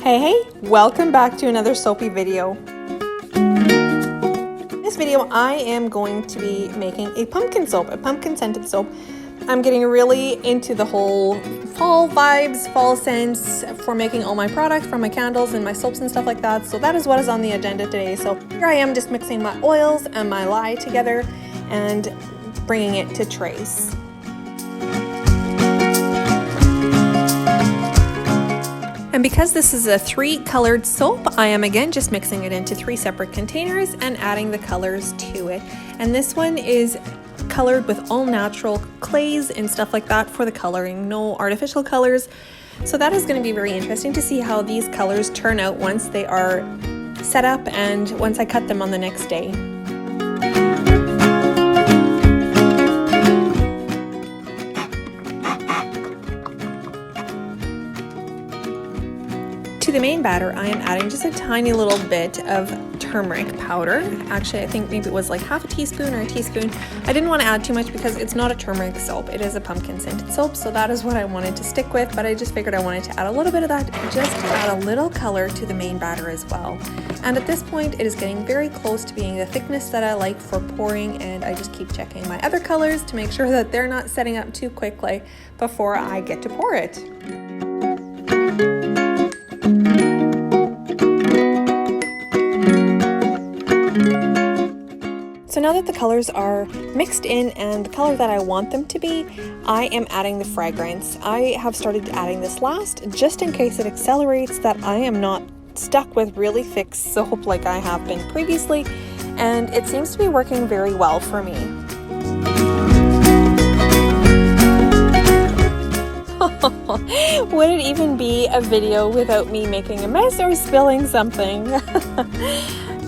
Hey, welcome back to another soapy video. In this video, I am going to be making a pumpkin soap, a pumpkin scented soap. I'm getting really into the whole fall vibes, fall scents for making all my products, from my candles and my soaps and stuff like that. So that is what is on the agenda today. So here I am just mixing my oils and my lye together and bringing it to trace. And because this is a 3-colored soap, I am again just mixing it into 3 separate containers and adding the colors to it. And this one is colored with all natural clays and stuff like that for the coloring, no artificial colors. So that is going to be very interesting to see how these colors turn out once they are set up and once I cut them on the next day. To the main batter, I am adding just a tiny little bit of turmeric powder. Actually, I think maybe it was like half a teaspoon or a teaspoon. I didn't want to add too much because it's not a turmeric soap. It is a pumpkin scented soap, so that is what I wanted to stick with, but I just figured I wanted to add a little bit of that just to add a little color to the main batter as well. And at this point, it is getting very close to being the thickness that I like for pouring, and I just keep checking my other colors to make sure that they're not setting up too quickly before I get to pour it. So now that the colors are mixed in and the color that I want them to be, I am adding the fragrance. I have started adding this last just in case it accelerates, that I am not stuck with really thick soap like I have been previously, and it seems to be working very well for me. Would it even be a video without me making a mess or spilling something?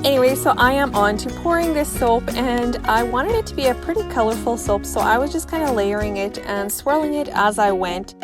Anyway, so I am on to pouring this soap, and I wanted it to be a pretty colorful soap, so I was just kind of layering it and swirling it as I went.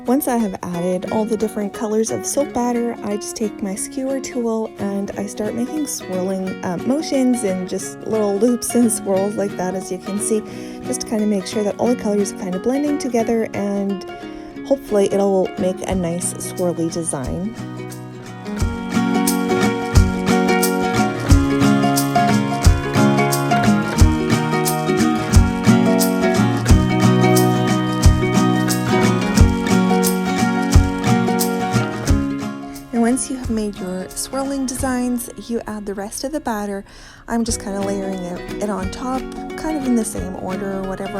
Once I have added all the different colors of soap batter, I just take my skewer tool and I start making swirling motions and just little loops and swirls like that, as you can see, just to kind of make sure that all the colors are kind of blending together, and hopefully it'll make a nice swirly design. Once you have made your swirling designs, you add the rest of the batter. I'm just kind of layering it on top, kind of in the same order or whatever.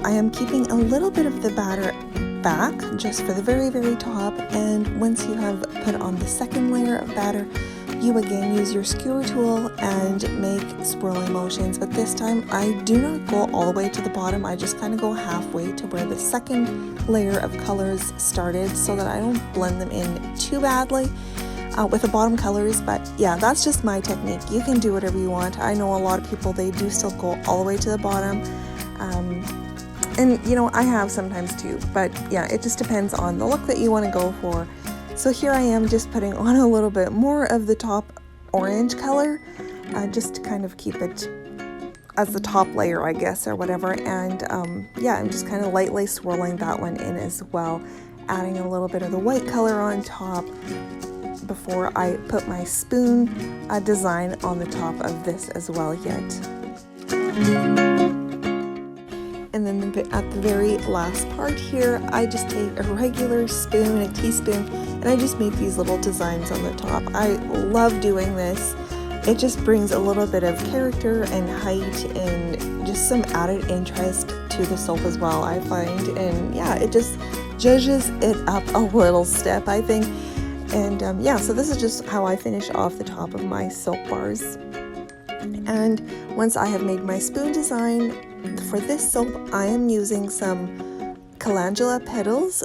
I am keeping a little bit of the batter back just for the very, very top, and once you have put on the second layer of batter, you again use your skewer tool and make swirling motions, but this time I do not go all the way to the bottom. I just kind of go halfway to where the second layer of colors started, so that I don't blend them in too badly with the bottom colors. But yeah, that's just my technique. You can do whatever you want. I know a lot of people, they do still go all the way to the bottom, and you know, I have sometimes too, but yeah, it just depends on the look that you want to go for. So here I am just putting on a little bit more of the top orange color, just to kind of keep it as the top layer, I guess, or whatever. And yeah, I'm just kind of lightly swirling that one in as well, adding a little bit of the white color on top before I put my spoon design on the top of this as well yet. And then at the very last part here, I just take a regular spoon, a teaspoon, and I just make these little designs on the top. I love doing this. It just brings a little bit of character and height and just some added interest to the soap as well, I find. And yeah, it just zhuzhes it up a little step, I think. And yeah, so this is just how I finish off the top of my soap bars. And once I have made my spoon design, for this soap, I am using some calendula petals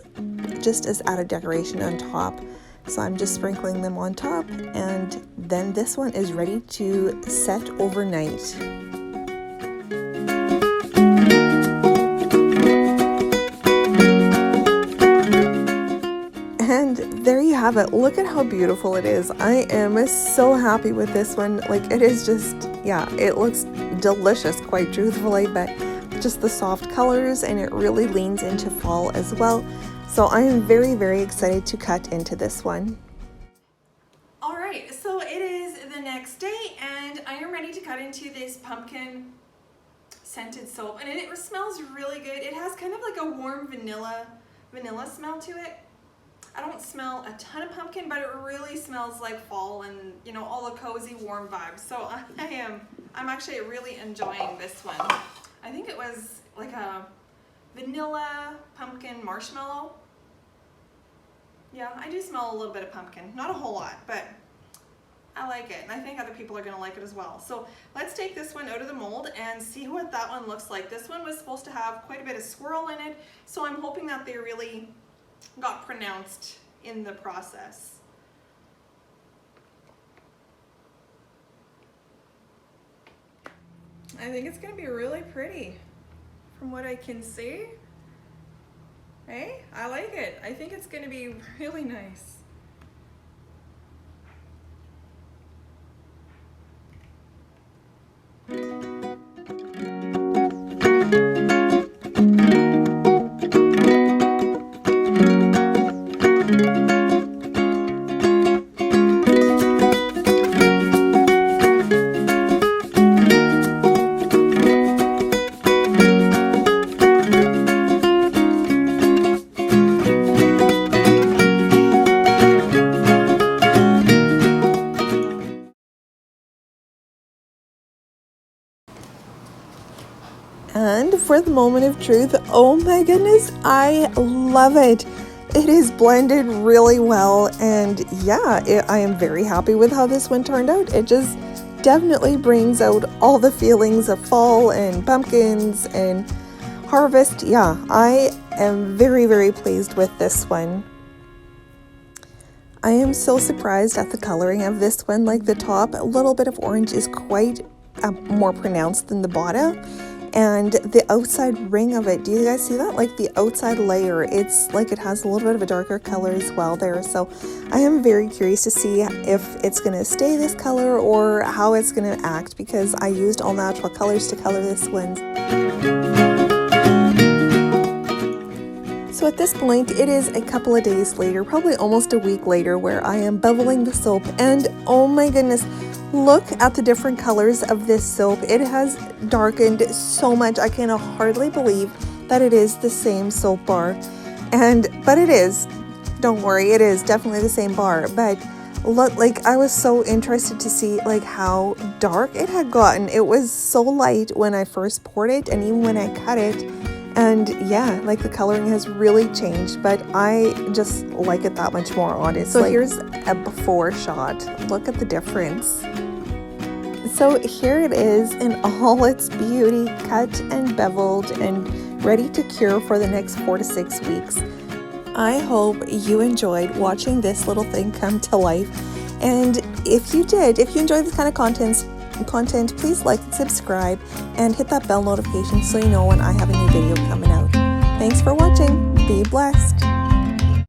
just as added decoration on top. So I'm just sprinkling them on top, and then this one is ready to set overnight. And there you have it. Look at how beautiful it is. I am so happy with this one. Like, it is just, yeah, it looks delicious, quite truthfully, but just the soft colors, and it really leans into fall as well. So I am very, very excited to cut into this one. All right, so it is the next day, and I am ready to cut into this pumpkin scented soap, and it smells really good. It has kind of like a warm vanilla smell to it. I don't smell a ton of pumpkin, but it really smells like fall and, you know, all the cozy warm vibes. So I'm actually really enjoying this one. I think it was like a vanilla pumpkin marshmallow. Yeah, I do smell a little bit of pumpkin, not a whole lot, but I like it, and I think other people are gonna like it as well. So let's take this one out of the mold and see what that one looks like. This one was supposed to have quite a bit of swirl in it, so I'm hoping that they really got pronounced in the process. I think it's gonna be really pretty from what I can see. Hey, I like it. I think it's gonna be really nice. And for the moment of truth, oh my goodness, I love it. It is blended really well, and yeah, I am very happy with how this one turned out. It just definitely brings out all the feelings of fall and pumpkins and harvest. Yeah, I am very, very pleased with this one. I am so surprised at the coloring of this one. Like, the top, a little bit of orange is quite more pronounced than the bottom. And the outside ring of it, do you guys see that? Like, the outside layer, it's like it has a little bit of a darker color as well there. So I am very curious to see if it's going to stay this color or how it's going to act, because I used all natural colors to color this one. So at this point, it is a couple of days later, probably almost a week later, where I am bubbling the soap, and oh my goodness, look at the different colors of this soap. It has darkened so much. I can hardly believe that it is the same soap bar. But it is. Don't worry, it is definitely the same bar. But look, like, I was so interested to see like how dark it had gotten. It was so light when I first poured it, and even when I cut it. And yeah, like, the coloring has really changed, but I just like it that much more, honestly. So here's a before shot. Look at the difference. So here it is in all its beauty, cut and beveled and ready to cure for the next 4 to 6 weeks. I hope you enjoyed watching this little thing come to life. And if you did, if you enjoyed this kind of content, please like and subscribe and hit that bell notification so you know when I have a new video coming out. Thanks for watching. Be blessed.